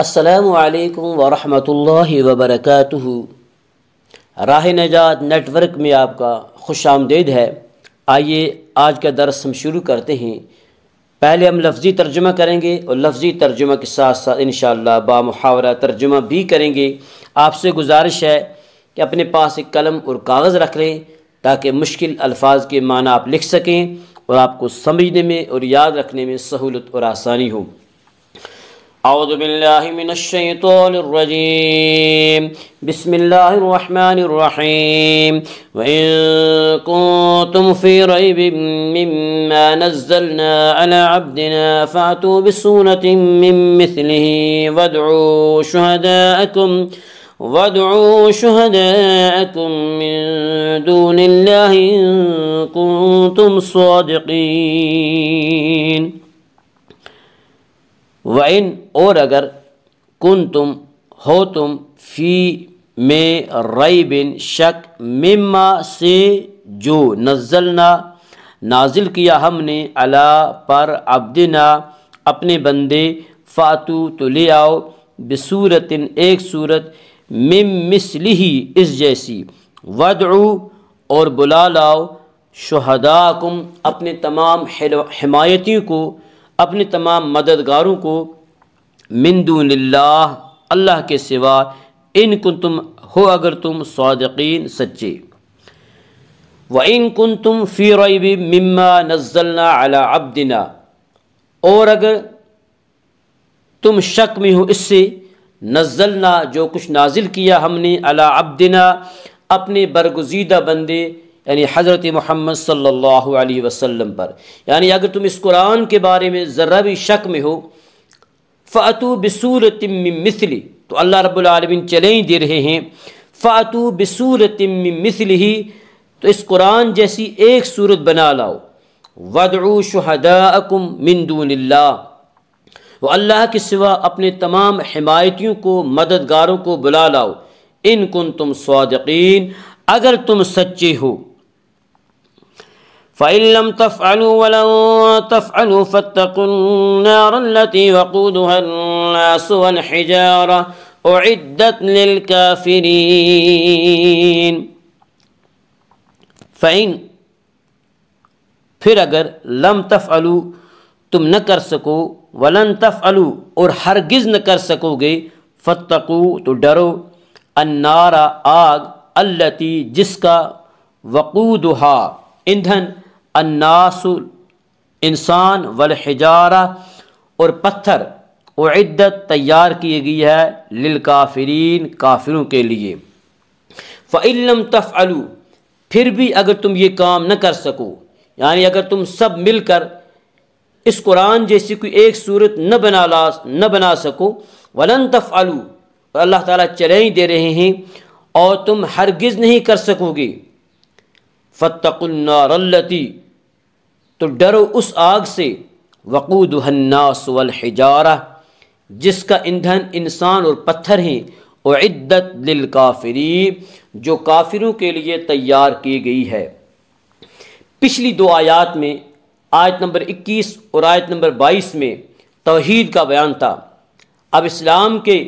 السلام علیکم ورحمۃ اللہ وبرکاتہ۔ راہ نجات نیٹ ورک میں آپ کا خوش آمدید ہے۔ آئیے آج کا درس ہم شروع کرتے ہیں۔ پہلے ہم لفظی ترجمہ کریں گے اور لفظی ترجمہ کے ساتھ ساتھ انشاءاللہ با محاورہ ترجمہ بھی کریں گے۔ آپ سے گزارش ہے کہ اپنے پاس ایک قلم اور کاغذ رکھ لیں تاکہ مشکل الفاظ کے معنی آپ لکھ سکیں اور آپ کو سمجھنے میں اور یاد رکھنے میں سہولت اور آسانی ہو۔ اعوذ باللہ من الشیطان الرجیم، بسم اللہ الرحمن الرحیم۔ وَإِن كُنتم فِي رَيْبٍ مِّمَّا نَزَّلْنَا عَلَى عَبْدِنَا فَأْتُوا بِسُورَةٍ مِّن مِّثْلِهِ وَادْعُوا شُهَدَاءَكُم مِّن دُونِ اللَّهِ إِن كُنتم صَادِقِينَ۔ وَإِن اور اگر کنتم ہو تم فی میں ریبن شک مما سے جو نزلنا نازل کیا ہم نے علی پر عبدنا اپنے بندے، فاتو تو لے آؤ بصورتن ایک صورت مم مثلہ اس جیسی، ودعو اور بلا لاؤ شہداکم اپنے تمام حمایتیوں کو، اپنے تمام مددگاروں کو، من دون اللہ اللہ کے سوا، ان کنتم ہو اگر تم صادقین سچے۔ وَإِن كُنتُمْ فِي رَيْبٍ مِّمَّا نَزَّلْنَا عَلَى عَبْدِنَا اور اگر تم شک میں ہو اس سے، نزلنا جو کچھ نازل کیا ہم نے، علی عبدنا اپنے برگزیدہ بندے یعنی حضرت محمد صلی اللہ علیہ وسلم پر، یعنی اگر تم اس قرآن کے بارے میں ذرہ بھی شک میں ہو، فَأْتُوا بِسُورَةٍ مِّن مِّثْلِهِ تو اللہ رب العالمین چیلنج دے رہے ہیں، فَأْتُوا بِسُورَةٍ مِّن مِّثْلِهِ تو اس قرآن جیسی ایک صورت بنا لاؤ، وَادْعُوا شُهَدَاءَكُم مِّن دُونِ اللَّهِ وہ اللہ کے سوا اپنے تمام حمایتیوں کو، مددگاروں کو بلا لاؤ، ان کنتم صادقین اگر تم سچے ہو۔ فَإِن لَّمْ تَفْعَلُوا وَلَن تَفْعَلُوا فَاتَّقُوا النَّارَ الَّتِي وَقُودُهَا النَّاسُ وَالْحِجَارَةُ أُعِدَّتْ لِلْكَافِرِينَ۔ فَإِن پھر اگر لم تفعلوا تم نہ کر سکو، ولن تفعلوا اور ہرگز نہ کر سکو گے، فاتقوا تو ڈرو، النار آگ، التی جس کا، وقودها ایندھن، الناس انسان، والحجارہ اور پتھر، اعدت تیار کی گئی ہے، للکافرین کافروں کے لیے۔ فَإِن لَّمْ تَفْعَلُوا پھر بھی اگر تم یہ کام نہ کر سکو، یعنی اگر تم سب مل کر اس قرآن جیسی کوئی ایک صورت نہ بنا سکو، وَلَن تَفْعَلُوا اور اللہ تعالیٰ چیلنج دے رہے ہیں اور تم ہرگز نہیں کر سکو گے، فَاتَّقُوا النَّارَ الَّتِي تو ڈرو اس آگ سے، وَقُودُهَا النَّاسُ وَالْحِجَارَةُ جس کا ایندھن انسان اور پتھر ہیں، اعدت للکافرین جو کافروں کے لیے تیار کی گئی ہے۔ پچھلی دو آیات میں آیت نمبر 21 اور آیت نمبر 22 میں توحید کا بیان تھا۔ اب اسلام کے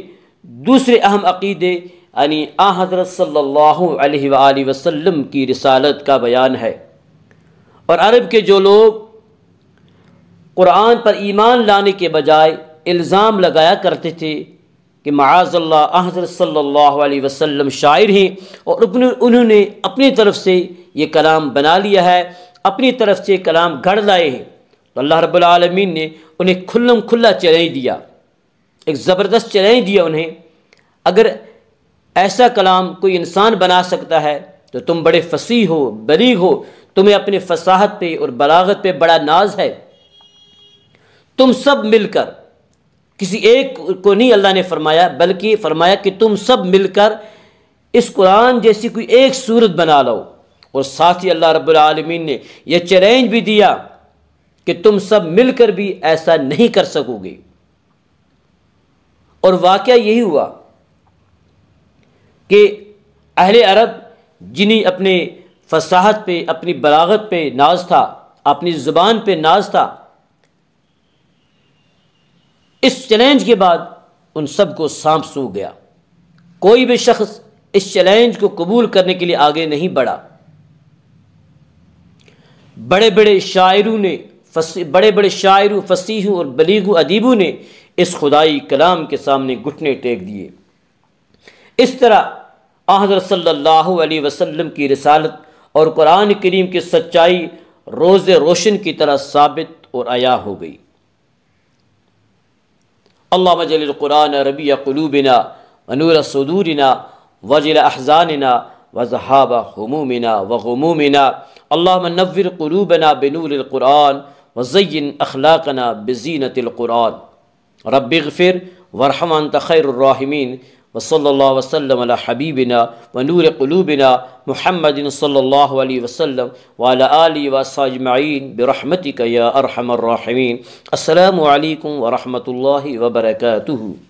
دوسرے اہم عقیدے یعنی حضرت صلی اللہ علیہ وآلہ وسلم کی رسالت کا بیان ہے۔ اور عرب کے جو لوگ قرآن پر ایمان لانے کے بجائے الزام لگایا کرتے تھے کہ معاذ اللہ حضرت صلی اللہ علیہ وسلم شاعر ہیں اور انہوں نے اپنی طرف سے یہ کلام بنا لیا ہے، اپنی طرف سے کلام گھڑ لائے ہیں، تو اللہ رب العالمین نے انہیں کھلم کھلا چیلنج دیا، ایک زبردست چیلنج دیا انہیں، اگر ایسا کلام کوئی انسان بنا سکتا ہے تو تم بڑے فصیح ہو، بلیغ ہو، تمہیں اپنے فصاحت پہ اور بلاغت پہ بڑا ناز ہے، تم سب مل کر، کسی ایک کو نہیں اللہ نے فرمایا بلکہ فرمایا کہ تم سب مل کر اس قرآن جیسی کوئی ایک صورت بنا لو، اور ساتھ ہی اللہ رب العالمین نے یہ چیلنج بھی دیا کہ تم سب مل کر بھی ایسا نہیں کر سکو گے۔ اور واقعہ یہی ہوا کہ اہل عرب جنہیں اپنے فصاحت پہ، اپنی بلاغت پہ ناز تھا، اپنی زبان پہ ناز تھا، اس چیلنج کے بعد ان سب کو سانپ سو گیا۔ کوئی بھی شخص اس چیلنج کو قبول کرنے کے لیے آگے نہیں بڑھا۔ بڑے بڑے شاعروں، فصیحوں اور بلیغ ادیبوں نے اس خدائی کلام کے سامنے گھٹنے ٹیک دیے۔ اس طرح حضرت صلی اللہ علیہ وسلم کی رسالت اور قرآن کریم کی سچائی روز روشن کی طرح ثابت اور عیاں ہو گئی۔ اللہم اجعل القرآن ربیع قلوبنا ونور صدورنا وجل احزاننا وذهاب همومنا وغمومنا اللہم نور قلوبنا بنور القرآن وزین اخلاقنا بزینت القرآن رب اغفر وارحم انت خیر الراحمین وصلی اللہ وسلم علی حبیبنا ونور قلوبنا محمد صلی اللہ علیہ وسلم وعلی آلہ وصحبہ اجمعین برحمتک یا ارحم الراحمین۔ السلام علیکم ورحمۃ اللہ وبرکاتہ۔